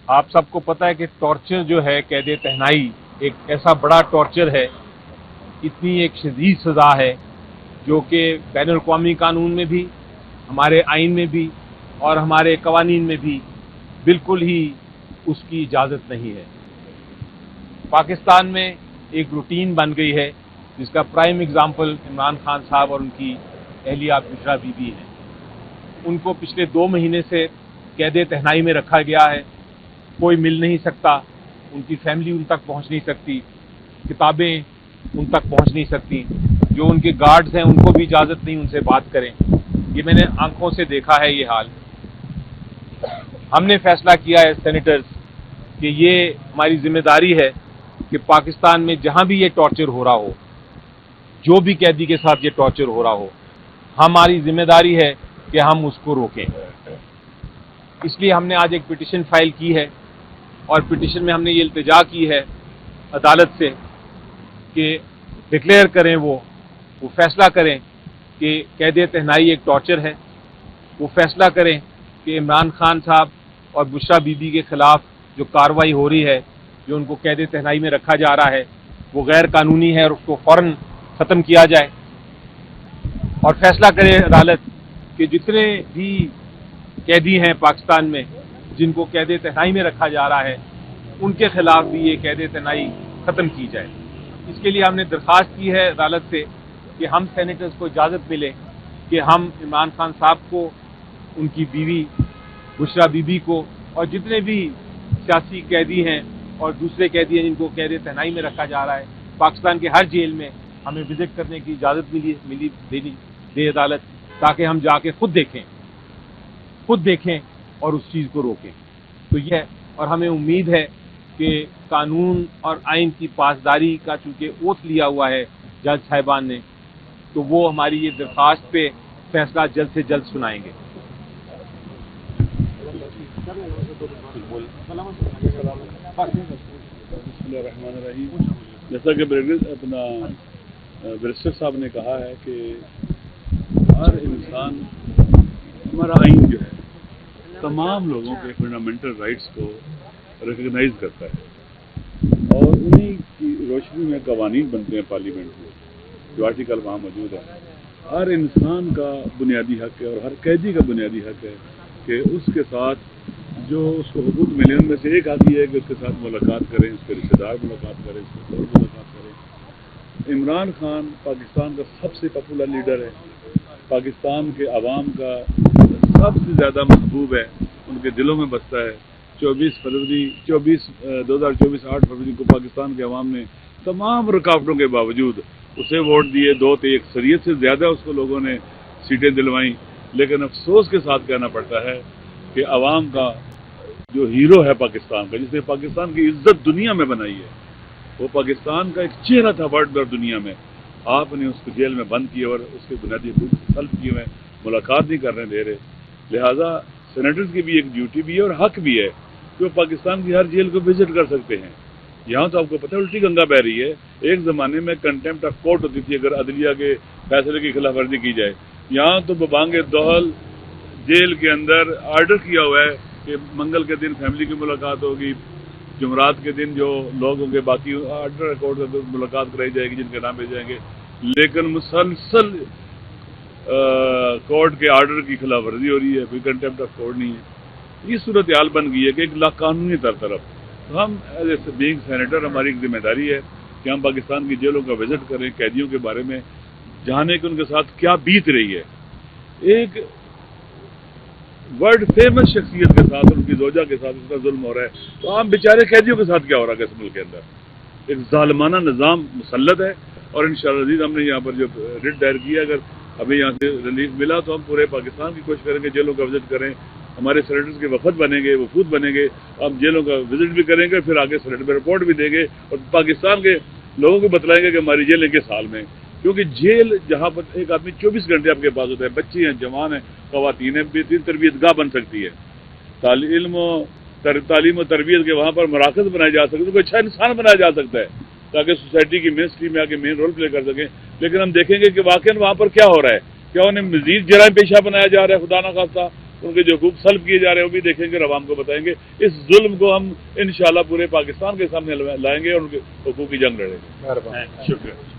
آپ سب کو پتہ ہے کہ ٹارچر جو ہے، قید تہنائی ایک ایسا بڑا ٹارچر ہے، اتنی ایک شدید سزا ہے جو کہ بین الاقوامی قانون میں بھی، ہمارے آئین میں بھی اور ہمارے قوانین میں بھی بالکل ہی اس کی اجازت نہیں ہے۔ پاکستان میں ایک روٹین بن گئی ہے جس کا پرائم ایگزامپل عمران خان صاحب اور ان کی اہلیہ بشرا بی بی ہیں۔ ان کو پچھلے 2 مہینے سے قید تہنائی میں رکھا گیا ہے، کوئی مل نہیں سکتا، ان کی فیملی ان تک پہنچ نہیں سکتی، کتابیں ان تک پہنچ نہیں سکتی، جو ان کے گارڈز ہیں ان کو بھی اجازت نہیں ان سے بات کریں۔ یہ میں نے آنکھوں سے دیکھا ہے یہ حال۔ ہم نے فیصلہ کیا ہے سینیٹرز کہ یہ ہماری ذمہ داری ہے کہ پاکستان میں جہاں بھی یہ ٹارچر ہو رہا ہو، جو بھی قیدی کے ساتھ یہ ٹارچر ہو رہا ہو، ہماری ذمہ داری ہے کہ ہم اس کو روکیں۔ اس لیے ہم نے آج ایک پٹیشن فائل کی ہے، اور پٹیشن میں ہم نے یہ التجا کی ہے عدالت سے کہ ڈکلیئر کریں، وہ فیصلہ کریں کہ قید تہنائی ایک ٹارچر ہے، وہ فیصلہ کریں کہ عمران خان صاحب اور بشرا بی بی کے خلاف جو کارروائی ہو رہی ہے، جو ان کو قید تہنائی میں رکھا جا رہا ہے، وہ غیر قانونی ہے اور اس کو فوراً ختم کیا جائے، اور فیصلہ کرے عدالت کہ جتنے بھی قیدی ہیں پاکستان میں جن کو قید تہنائی میں رکھا جا رہا ہے، ان کے خلاف بھی یہ قید تہنائی ختم کی جائے۔ اس کے لیے ہم نے درخواست کی ہے عدالت سے کہ ہم سینیٹرز کو اجازت ملے کہ ہم عمران خان صاحب کو، ان کی بیوی بشرا بی بی کو، اور جتنے بھی سیاسی قیدی ہیں اور دوسرے قیدی ہیں جن کو قید تہنائی میں رکھا جا رہا ہے، پاکستان کے ہر جیل میں ہمیں وزٹ کرنے کی اجازت ملی دے عدالت، تاکہ ہم جا کے خود دیکھیں اور اس چیز کو روکیں۔ تو یہ، اور ہمیں امید ہے کہ قانون اور آئین کی پاسداری کا چونکہ اوتھ لیا ہوا ہے جج صاحبان نے، تو وہ ہماری یہ درخواست پہ فیصلہ جلد سے جلد سنائیں گے۔ بسم اللہ الرحمن الرحیم۔ جیسا کہ بیرسٹر صاحب نے کہا ہے کہ ہر انسان، ہمارا آئین جو ہے تمام لوگوں کے فنڈامنٹل رائٹس کو ریکگنائز کرتا ہے، اور انہی کی روشنی میں قوانین بنتے ہیں پارلیمنٹ میں، جو آرٹیکل وہاں موجود ہے۔ ہر انسان کا بنیادی حق ہے اور ہر قیدی کا بنیادی حق ہے کہ اس کے ساتھ جو اس کو حقوق ملے، ان میں سے ایک آدمی ہے کہ اس کے ساتھ ملاقات کریں، اس کے رشتہ دار ملاقات کریں، اس کے دوست ملاقات کریں۔ عمران خان پاکستان کا سب سے پاپولر لیڈر ہے، پاکستان کے عوام کا سب سے زیادہ محبوب ہے، ان کے دلوں میں بستا ہے۔ 2024 8 فروری کو پاکستان کے عوام نے تمام رکاوٹوں کے باوجود اسے ووٹ دیے، 2 اکثریت سے زیادہ اس کو لوگوں نے سیٹیں دلوائیں، لیکن افسوس کے ساتھ کہنا پڑتا ہے کہ عوام کا جو ہیرو ہے پاکستان کا، جس نے پاکستان کی عزت دنیا میں بنائی ہے، وہ پاکستان کا ایک چہرہ تھا ورلڈ اور دنیا میں، آپ نے اس کو جیل میں بند کیا اور اس کے بنیادی حقوق سلب کیے ہوئے، ملاقات نہیں کرنے دے رہے۔ لہذا سینیٹرز کی بھی ایک ڈیوٹی بھی ہے اور حق بھی ہے کہ وہ پاکستان کی ہر جیل کو وزٹ کر سکتے ہیں۔ یہاں تو آپ کو پتہ ہے الٹی گنگا بہہ رہی ہے۔ ایک زمانے میں کنٹمپٹ آف کورٹ ہوتی تھی اگر عدلیہ کے فیصلے کی خلاف ورزی کی جائے، یہاں تو ببانگ دہل جیل کے اندر آرڈر کیا ہوا ہے کہ منگل کے دن فیملی کی ملاقات ہوگی، جمعرات کے دن جو لوگ ہوں گے باقی آرڈر کورٹ سے ملاقات کرائی جائے گی جن کے نام بھیجے جائیں گے، لیکن مسلسل کورٹ کے آرڈر کی خلاف ورزی ہو رہی ہے، کوئی کنٹمپٹ آف کورٹ نہیں ہے۔ یہ صورتحال بن گئی ہے کہ ایک لاقانونی طرف تو ہم ایز اے بینگ سینیٹر ہماری ایک ذمہ داری ہے کہ ہم پاکستان کی جیلوں کا وزٹ کریں، قیدیوں کے بارے میں جانے کہ ان کے ساتھ کیا بیت رہی ہے۔ ایک ورلڈ فیمس شخصیت کے ساتھ اور ان کی زوجہ کے ساتھ اس کا ظلم ہو رہا ہے، تو عام بیچارے قیدیوں کے ساتھ کیا ہو رہا ہے اس ملک کے اندر؟ ایک ظالمانہ نظام مسلط ہے، اور انشاءاللہ عزیز ہم نے یہاں پر جو ریٹ دائر کیا، اگر ابھی یہاں سے ریلیف ملا تو ہم پورے پاکستان کی کوشش کریں گے جیلوں کا وزٹ کریں، ہمارے سینیٹرز کے وفد بنیں گے، وفود بنیں گے، ہم جیلوں کا وزٹ بھی کریں گے، پھر آگے سینیٹ میں رپورٹ بھی دیں گے اور پاکستان کے لوگوں کو بتلائیں گے کہ ہماری جیلیں کس حال میں، کیونکہ جیل جہاں پر ایک آدمی 24 گھنٹے آپ کے پاس ہوتا ہے، بچے ہیں، جوان ہیں، خواتین ہیں، بہترین تربیت گاہ بن سکتی ہے، تعلیم و تربیت کے وہاں پر مراکز بنائے جا سکتے ہیں، کوئی اچھا انسان بنایا جا سکتا ہے تاکہ سوسائٹی کی مین اسٹریم میں آ کے مین رول پلے کر سکیں۔ لیکن ہم دیکھیں گے کہ واقعی وہاں پر کیا ہو رہا ہے، کیا انہیں مزید جرائم پیشہ بنایا جا رہا ہے، خدا نخواستہ ان کے جو حقوق سلب کیے جا رہے ہیں وہ بھی دیکھیں گے اور عوام کو بتائیں گے. اس ظلم کو ہم انشاءاللہ پورے پاکستان کے سامنے لائیں گے اور ان کے حقوق کی جنگ لڑیں گے. مہربانی. شکریہ.